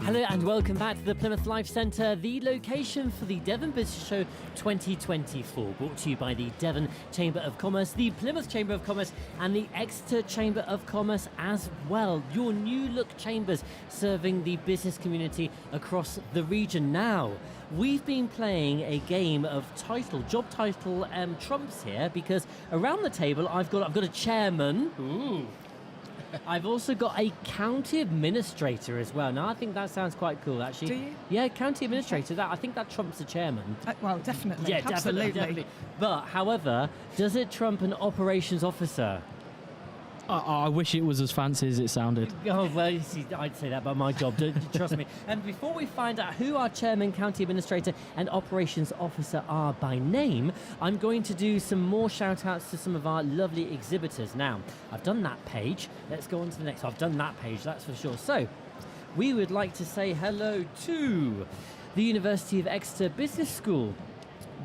Hello and welcome back to the Plymouth Life Centre, the location for the Devon Business Show 2024, brought to you by the Devon Chamber of Commerce, the Plymouth Chamber of Commerce and the Exeter Chamber of Commerce as well. Your new look chambers serving the business community across the region. Now, we've been playing a game of job title trumps here, because around the table I've got a chairman. Ooh. I've also got a county administrator as well. Now, I think that sounds quite cool, actually. Do you? Yeah, county administrator. I think that trumps the chairman. Well, definitely. Yeah, absolutely. definitely. But, however, does it trump an operations officer? I wish it was as fancy as it sounded. Oh, well, you see, I'd say that about my job, trust me. And before we find out who our chairman, county administrator and operations officer are by name, I'm going to do some more shout-outs to some of our lovely exhibitors. Now, I've done that page. Let's go on to the next. I've done that page, that's for sure. So, we would like to say hello to the University of Exeter Business School,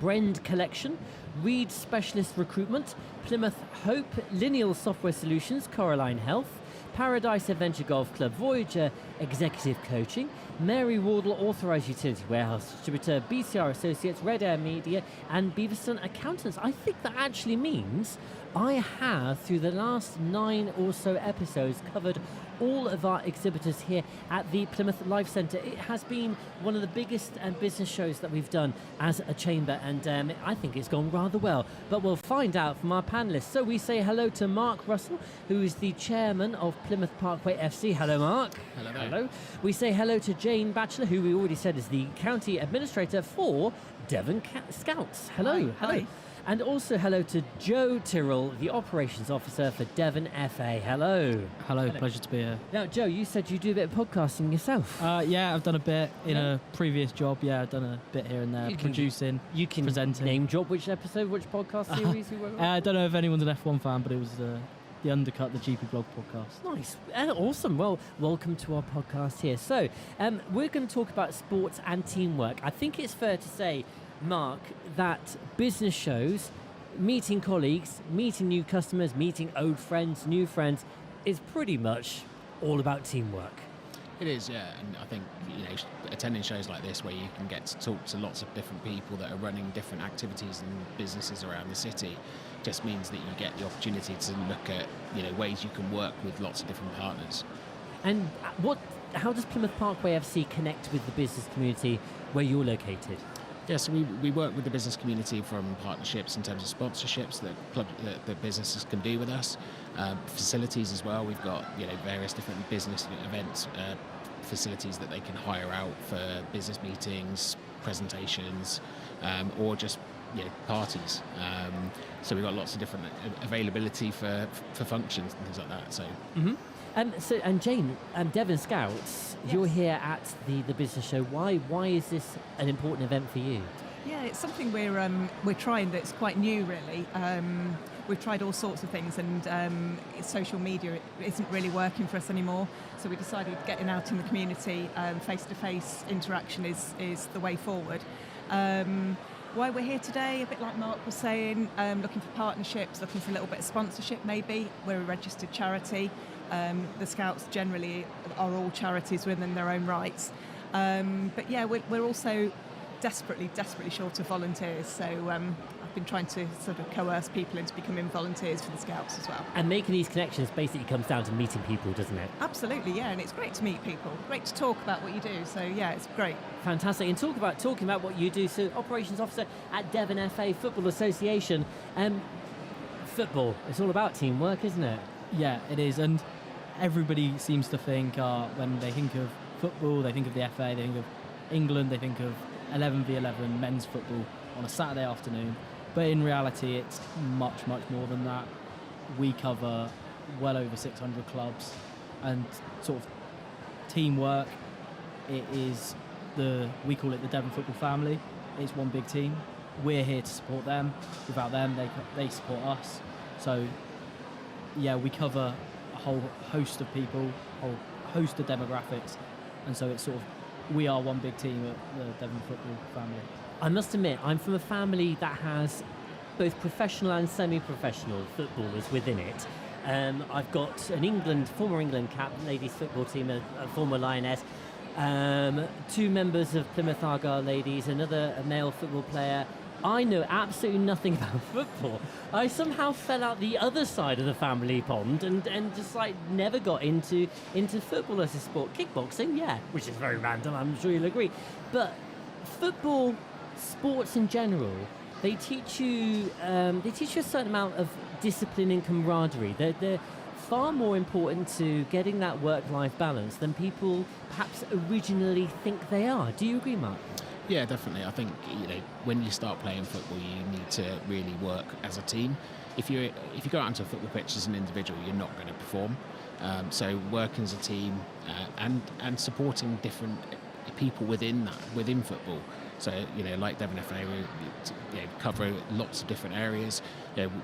Brend Collection, Reed Specialist Recruitment, Plymouth Hope, Lineal Software Solutions, Coraline Health, Paradise Adventure Golf Club, Voyager Executive Coaching, Mary Wardle Authorised Utility Warehouse Distributor, BCR Associates, Red Air Media and Beaverstone Accountants. I think that actually means I have, through the last 9 or so episodes, covered all of our exhibitors here at the Plymouth Life Centre. It has been one of the biggest business shows that we've done as a chamber, and I think it's gone rather well. But we'll find out from our panellists. So we say hello to Mark Russell, who is the chairman of Plymouth Parkway FC. Hello, Mark. Hello. Hello. We say hello to Jane Batchelor, who we already said is the county administrator for Devon Scouts. Hello. Hi. And also hello to Joe Tyrrell, the operations officer for Devon FA. Hello. Hello, pleasure to be here. Now, Joe, you said you do a bit of podcasting yourself. Yeah, I've done a bit in a previous job. Yeah, I've done a bit here and there, producing, you can presenting. Name drop which episode, which podcast series you were on? I don't know if anyone's an F1 fan, but it was the Undercut, the GP Blog podcast. Nice. Awesome. Well, welcome to our podcast here. So, we're going to talk about sports and teamwork. I think it's fair to say, Mark, that business shows, meeting colleagues, meeting new customers, meeting old friends, new friends, is pretty much all about teamwork. It is, yeah, and I think attending shows like this where you can get to talk to lots of different people that are running different activities and businesses around the city just means that you get the opportunity to look at ways you can work with lots of different partners. And how does Plymouth Parkway FC connect with the business community where you're located? Yeah, so we work with the business community from partnerships in terms of sponsorships that businesses can do with us, facilities as well. We've got various different business events, facilities that they can hire out for business meetings, presentations, or just parties. So we've got lots of different availability for functions and things like that. So. Mm-hmm. And Jane, Devon Scouts, yes. You're here at the business show. Why is this an important event for you? Yeah, it's something we're trying that's quite new, really. We've tried all sorts of things, and social media isn't really working for us anymore. So we decided getting out in the community, face-to-face interaction is the way forward. Why we're here today, a bit like Mark was saying, looking for partnerships, looking for a little bit of sponsorship maybe. We're a registered charity. The Scouts generally are all charities within their own rights. But yeah, we're also desperately short of volunteers. So I've been trying to sort of coerce people into becoming volunteers for the Scouts as well. And making these connections basically comes down to meeting people, doesn't it? Absolutely, yeah, and it's great to meet people. Great to talk about what you do. So yeah, it's great. Fantastic. And talking about what you do, so operations officer at Devon FA Football Association. Football, it's all about teamwork, isn't it? Yeah, it is. And everybody seems to think when they think of football, they think of the FA, they think of England, they think of 11v11 men's football on a Saturday afternoon. But in reality, it's much more than that. We cover well over 600 clubs, and sort of teamwork, we call it the Devon football family. It's one big team. We're here to support them. Without them, they support us. So yeah, we cover a whole host of people, a whole host of demographics, and so it's sort of, we are one big team at the Devon football family. I must admit, I'm from a family that has both professional and semi-professional footballers within it. I've got an former England cap, ladies football team, a former Lioness. two members of Plymouth Argyle ladies, another male football player. I know absolutely nothing about football. I somehow fell out the other side of the family pond and just like never got into football as a sport. Kickboxing, yeah, which is very random, I'm sure you'll agree. But football, sports in general, they teach you a certain amount of discipline and camaraderie. They're far more important to getting that work-life balance than people perhaps originally think they are. Do you agree, Mark? Yeah, definitely. I think when you start playing football, you need to really work as a team. If you go out onto a football pitch as an individual, you're not going to perform. So working as a team and supporting different people within football. So like Devon FA, we cover lots of different areas.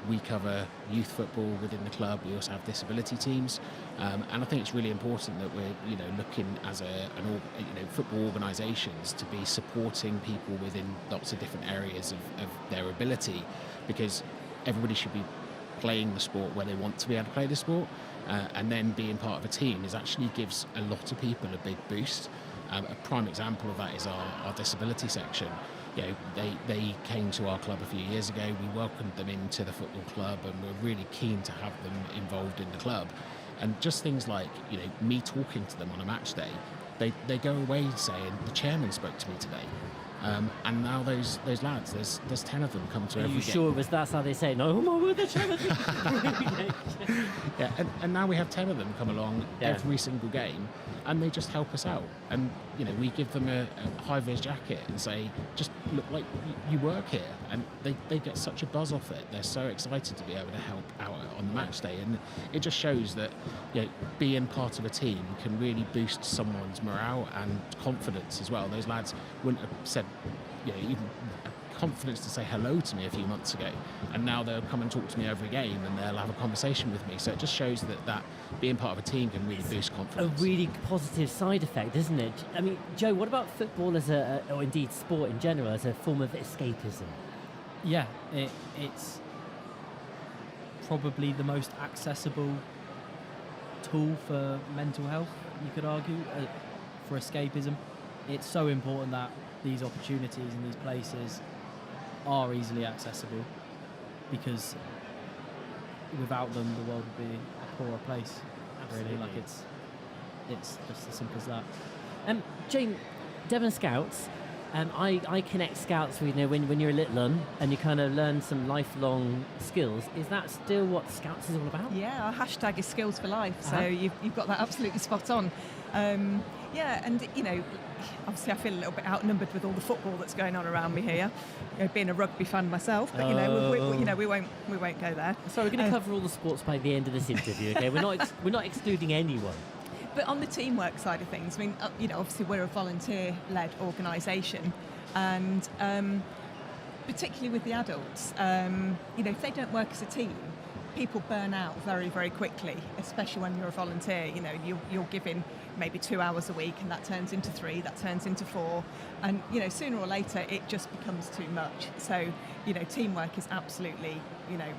We cover youth football within the club. We also have disability teams, and I think it's really important that we're looking as football organisations to be supporting people within lots of different areas of their ability, because everybody should be playing the sport where they want to be able to play the sport, and then being part of a team actually gives a lot of people a big boost. A prime example of that is our disability section. They came to our club a few years ago. We welcomed them into the football club, and we're really keen to have them involved in the club. And just things like me talking to them on a match day, they go away saying the chairman spoke to me today. And now those lads, there's 10 of them come to every game. Are you sure that's how they say it? No, oh my word, the chairman. Yeah, and now we have 10 of them come along every single game, and they just help us out. And we give them a high-vis jacket and say, just look like you work here, and they get such a buzz off it. They're so excited to be able to help out on the match day, and it just shows that being part of a team can really boost someone's morale and confidence as well. Those lads wouldn't have said even confidence to say hello to me a few months ago, and now they'll come and talk to me every game and they'll have a conversation with me. So it just shows that being part of a team can really boost confidence. A really positive side effect, isn't it? I mean, Joe, what about football as or indeed sport in general, as a form of escapism? Yeah, it's probably the most accessible tool for mental health, you could argue, for escapism. It's so important that these opportunities and these places are easily accessible, because without them the world would be a poorer place. Absolutely. Really, like it's just as simple as that. Jane, Devon Scouts, I connect Scouts with when you're a little un and you kind of learn some lifelong skills. Is that still what Scouts is all about? Yeah, our hashtag is Skills for Life, so Uh-huh. you've got that absolutely spot on. Yeah, and obviously I feel a little bit outnumbered with all the football that's going on around me here. Being a rugby fan myself, but we won't go there. So we're going to cover all the sports by the end of this interview. Okay, we're not excluding anyone. But on the teamwork side of things, I mean, obviously we're a volunteer-led organisation, and particularly with the adults, if they don't work as a team, people burn out very, very quickly, especially when you're a volunteer. You're giving maybe 2 hours a week, and that turns into 3, that turns into 4, and sooner or later it just becomes too much. So teamwork is absolutely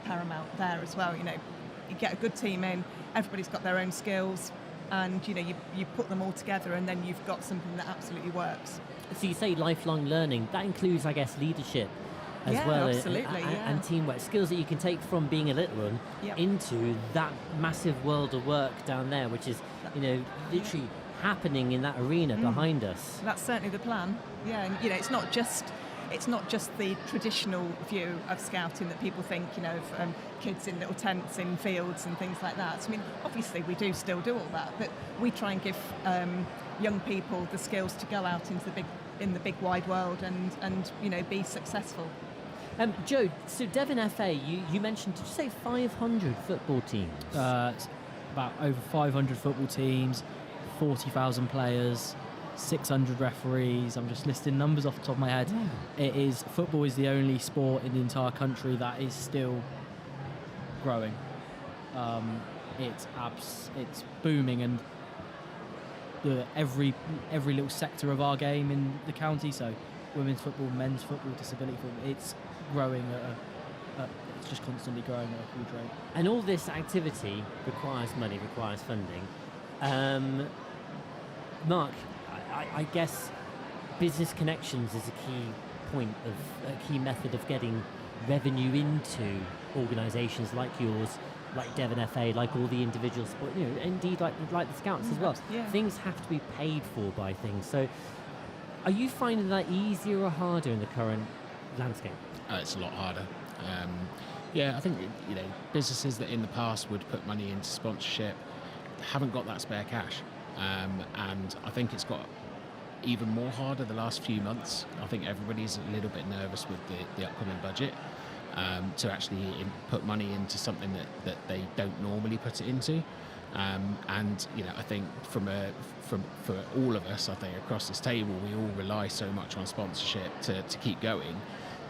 paramount there as well. You get a good team in, everybody's got their own skills, and you put them all together, and then you've got something that absolutely works. So you say lifelong learning. That includes, I guess, leadership as well, absolutely, and teamwork, skills that you can take from being a little one into that massive world of work down there, which is literally happening in that arena behind us. That's certainly the plan. Yeah, and it's not just the traditional view of scouting that people think, of kids in little tents in fields and things like that. I mean, obviously we do still do all that, but we try and give young people the skills to go out into the big wide world and be successful. Joe, so Devon FA, you mentioned, did you say 500 football teams? About over 500 football teams, 40,000 players, 600 referees. I'm just listing numbers off the top of my head. Yeah. Football is the only sport in the entire country that is still growing. It's booming, and every little sector of our game in the county, so women's football, men's football, disability football, it's growing it's just constantly growing at a huge rate. And all this activity requires money, requires funding. Mark, I guess business connections is a key method of getting revenue into organisations like yours, like Devon FA, like all the individual sport, indeed like the Scouts as well. Yeah. Things have to be paid for by things. So, are you finding that easier or harder in the current landscape? It's a lot harder. I think businesses that in the past would put money into sponsorship haven't got that spare cash, and I think it's got even more harder the last few months. I think everybody's a little bit nervous with the upcoming budget to actually put money into something that they don't normally put it into. I think for all of us, I think across this table, we all rely so much on sponsorship to keep going,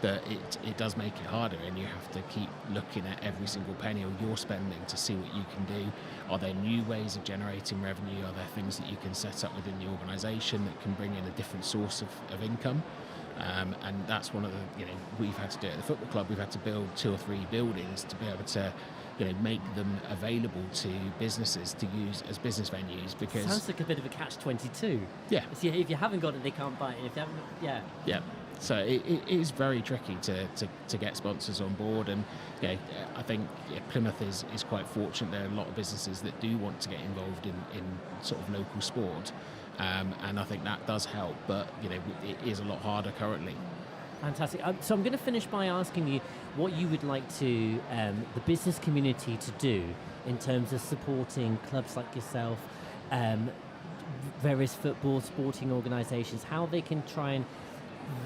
that it does make it harder, and you have to keep looking at every single penny or you're spending to see what you can do. Are there new ways of generating revenue? Are there things that you can set up within the organisation that can bring in a different source of income? And that's one of the, we've had to do at the football club. We've had to build 2 or 3 buildings to be able to, make them available to businesses to use as business venues. Because sounds like a bit of a catch-22. Yeah. So if you haven't got it, they can't buy it. If you haven't, yeah. Yeah. So it is very tricky to get sponsors on board, and I think Plymouth is quite fortunate. There are a lot of businesses that do want to get involved in sort of local sport, and I think that does help. But it is a lot harder currently. Fantastic. So I'm going to finish by asking you what you would like to the business community to do in terms of supporting clubs like yourself, various football sporting organisations, how they can try and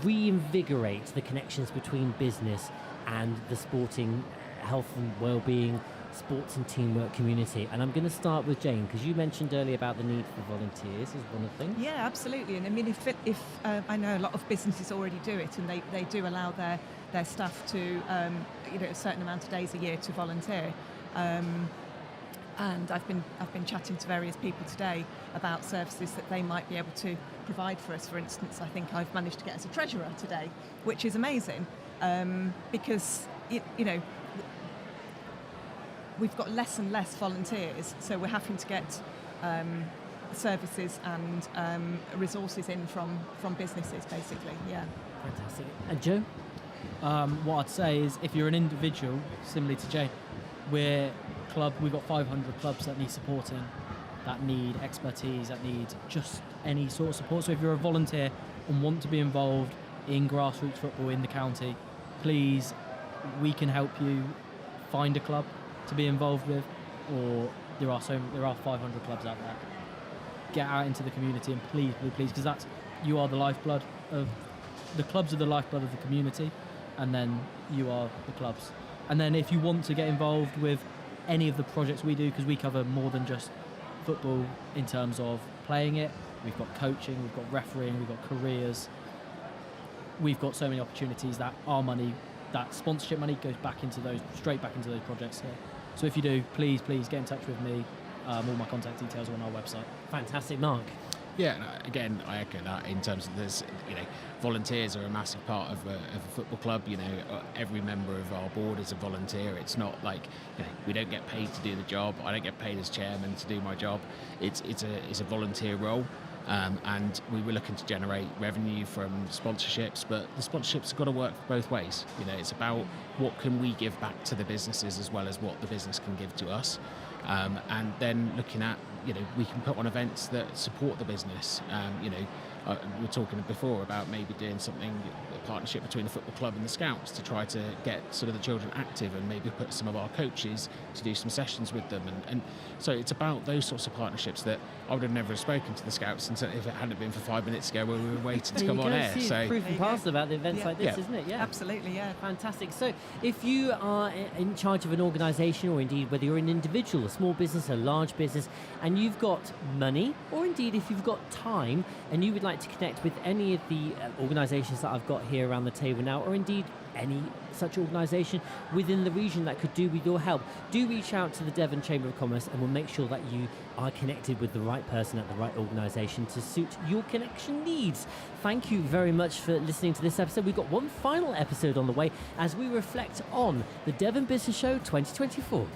reinvigorate the connections between business and the sporting health and well-being, sports and teamwork community. And I'm going to start with Jane, because you mentioned earlier about the need for volunteers is one of the things. Yeah, absolutely. And I mean, if I know a lot of businesses already do it, and they do allow their staff to a certain amount of days a year to volunteer. And I've been chatting to various people today about services that they might be able to provide for us. For instance, I think I've managed to get us a treasurer today, which is amazing, because we've got less and less volunteers, so we're having to get services and resources in from businesses, basically. Yeah. Fantastic. And Joe? What I'd say is, if you're an individual, similarly to Jane, we've got 500 clubs that need supporting, that need expertise, that need just any sort of support. So if you're a volunteer and want to be involved in grassroots football in the county, please, we can help you find a club to be involved with, or there are 500 clubs out there. Get out into the community, and please, because you are the lifeblood of the clubs, are the lifeblood of the community, and then you are the clubs. And then if you want to get involved with any of the projects we do, because we cover more than just football in terms of playing it, we've got coaching, we've got refereeing, we've got careers, we've got so many opportunities that our money, that sponsorship money, goes straight back into those projects here. So if you do, please get in touch with me. All my contact details are on our website. Fantastic. Mark? Yeah, again, I echo that in terms of this. Volunteers are a massive part of a football club. Every member of our board is a volunteer. It's not like we don't get paid to do the job. I don't get paid as chairman to do my job. It's a volunteer role, and we were looking to generate revenue from sponsorships. But the sponsorships have got to work both ways. It's about what can we give back to the businesses as well as what the business can give to us. And then looking at, we can put on events that support the business. We were talking before about maybe doing something, a partnership between the football club and the Scouts to try to get sort of the children active, and maybe put some of our coaches to do some sessions with them. And so it's about those sorts of partnerships that I would have never spoken to the Scouts if it hadn't been for 5 minutes ago when we were waiting to come on air. So proof and parcel about the events like this, isn't it? Yeah, absolutely. Yeah, fantastic. So if you are in charge of an organisation, or indeed whether you're an individual, a small business, a large business, and you've got money, or indeed if you've got time and you would like to connect with any of the organisations that I've got here around the table now, or indeed any such organisation within the region that could do with your help, do reach out to the Devon Chamber of Commerce, and we'll make sure that you are connected with the right person at the right organisation to suit your connection needs. Thank you very much for listening to this episode. We've got one final episode on the way as we reflect on the Devon Business Show 2024.